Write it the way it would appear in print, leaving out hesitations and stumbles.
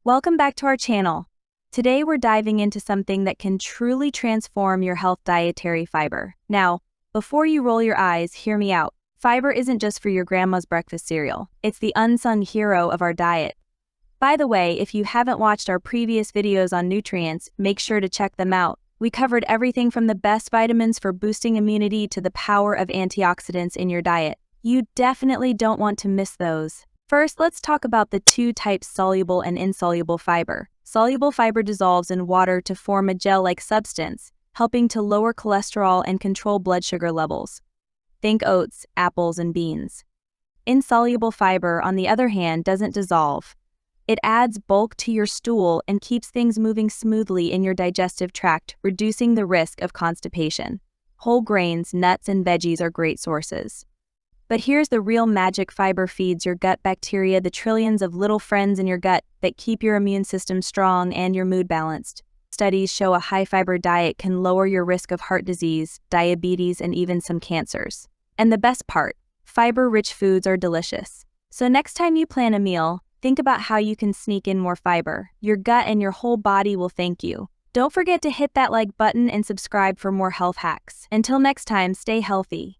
Welcome back to our channel. Today we're diving into something that can truly transform your health: dietary fiber. Now, before you roll your eyes, hear me out. Fiber isn't just for your grandma's breakfast cereal. It's the unsung hero of our diet. By the way, if you haven't watched our previous videos on nutrients, make sure to check them out. We covered everything from the best vitamins for boosting immunity to the power of antioxidants in your diet. You definitely don't want to miss those. First, let's talk about the two types: soluble and insoluble fiber. Soluble fiber dissolves in water to form a gel-like substance, helping to lower cholesterol and control blood sugar levels. Think oats, apples, and beans. Insoluble fiber, on the other hand, doesn't dissolve. It adds bulk to your stool and keeps things moving smoothly in your digestive tract, reducing the risk of constipation. Whole grains, nuts, and veggies are great sources. But here's the real magic: fiber feeds your gut bacteria, the trillions of little friends in your gut that keep your immune system strong and your mood balanced. Studies show a high-fiber diet can lower your risk of heart disease, diabetes, and even some cancers. And the best part, fiber-rich foods are delicious. So next time you plan a meal, think about how you can sneak in more fiber. Your gut and your whole body will thank you. Don't forget to hit that like button and subscribe for more health hacks. Until next time, stay healthy.